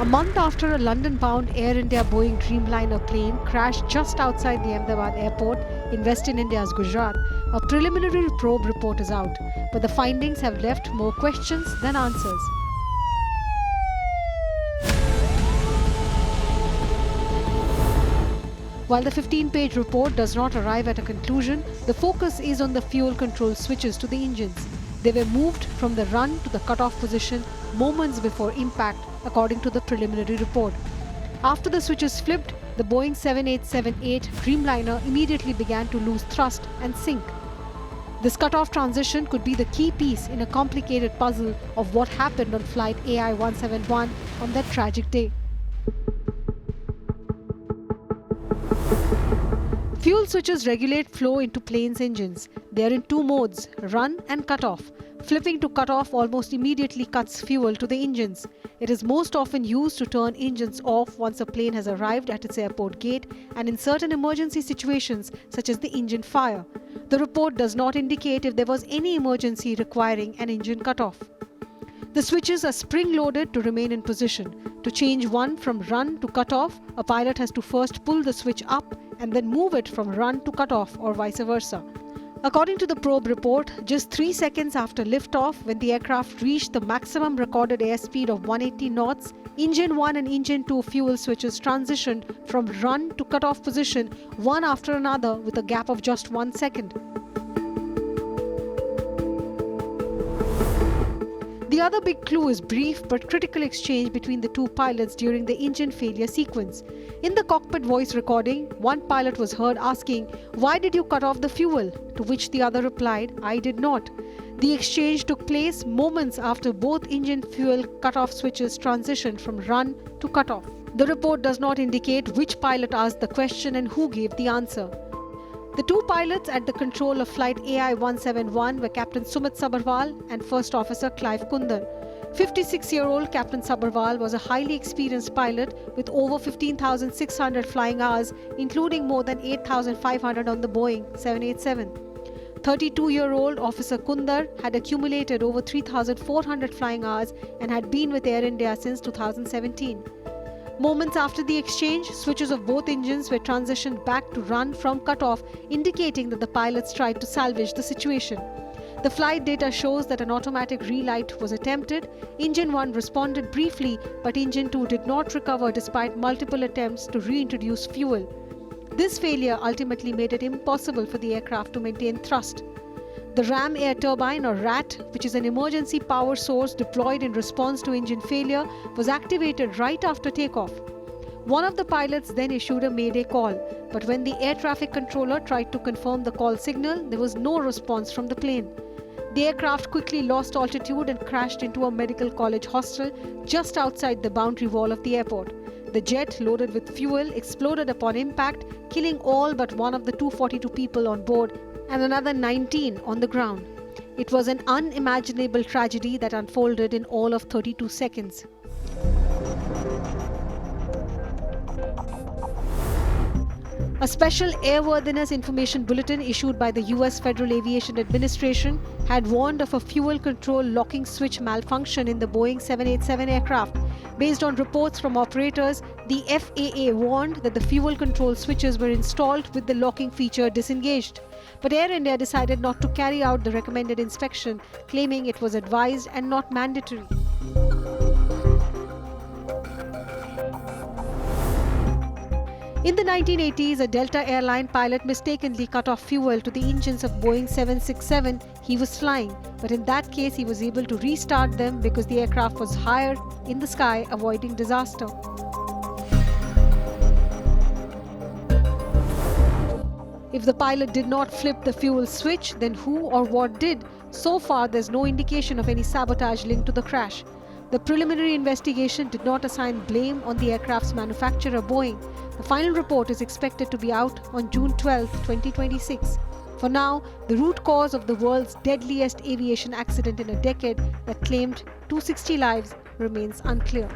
A month after a London-bound Air India Boeing Dreamliner plane crashed just outside the Ahmedabad airport in Western India's Gujarat, a preliminary probe report is out, but the findings have left more questions than answers. While the 15-page report does not arrive at a conclusion, the focus is on the fuel control switches to the engines. They were moved from the run to the cutoff position moments before impact, according to the preliminary report. After the switches flipped, the Boeing 7878 Dreamliner immediately began to lose thrust and sink. This cutoff transition could be the key piece in a complicated puzzle of what happened on flight AI-171 on that tragic day. Fuel switches regulate flow into planes' engines. They are in two modes, run and cutoff. Flipping to cutoff almost immediately cuts fuel to the engines. It is most often used to turn engines off once a plane has arrived at its airport gate and in certain emergency situations such as the engine fire. The report does not indicate if there was any emergency requiring an engine cutoff. The switches are spring-loaded to remain in position. To change one from run to cutoff, a pilot has to first pull the switch up and then move it from run to cutoff or vice versa. According to the probe report, just 3 seconds after liftoff, when the aircraft reached the maximum recorded airspeed of 180 knots, Engine 1 and Engine 2 fuel switches transitioned from run to cutoff position one after another with a gap of just 1 second. The other big clue is brief but critical exchange between the two pilots during the engine failure sequence. In the cockpit voice recording, one pilot was heard asking, "Why did you cut off the fuel?" To which the other replied, "I did not." The exchange took place moments after both engine fuel cutoff switches transitioned from run to cutoff. The report does not indicate which pilot asked the question and who gave the answer. The two pilots at the control of flight AI-171 were Captain Sumit Sabharwal and First Officer Clive Kundar. 56-year-old Captain Sabharwal was a highly experienced pilot with over 15,600 flying hours, including more than 8,500 on the Boeing 787. 32-year-old Officer Kundar had accumulated over 3,400 flying hours and had been with Air India since 2017. Moments after the exchange, switches of both engines were transitioned back to run from cutoff, indicating that the pilots tried to salvage the situation. The flight data shows that an automatic relight was attempted. Engine 1 responded briefly, but Engine 2 did not recover despite multiple attempts to reintroduce fuel. This failure ultimately made it impossible for the aircraft to maintain thrust. The ram air turbine, or RAT, which is an emergency power source deployed in response to engine failure, was activated right after takeoff. One of the pilots then issued a mayday call, but when the air traffic controller tried to confirm the call signal, there was no response from the plane. The aircraft quickly lost altitude and crashed into a medical college hostel just outside the boundary wall of the airport. The jet, loaded with fuel, exploded upon impact, killing all but one of the 242 people on board and another 19 on the ground. It was an unimaginable tragedy that unfolded in all of 32 seconds. A special airworthiness information bulletin issued by the US Federal Aviation Administration had warned of a fuel control locking switch malfunction in the Boeing 787 aircraft. Based on reports from operators, the FAA warned that the fuel control switches were installed with the locking feature disengaged. But Air India decided not to carry out the recommended inspection, claiming it was advised and not mandatory. In the 1980s, a Delta airline pilot mistakenly cut off fuel to the engines of Boeing 767 he was flying, but in that case he was able to restart them because the aircraft was higher in the sky, avoiding disaster. If the pilot did not flip the fuel switch, then who or what did? So far, there's no indication of any sabotage linked to the crash. The preliminary investigation did not assign blame on the aircraft's manufacturer, Boeing. The final report is expected to be out on June 12, 2026. For now, the root cause of the world's deadliest aviation accident in a decade that claimed 260 lives remains unclear.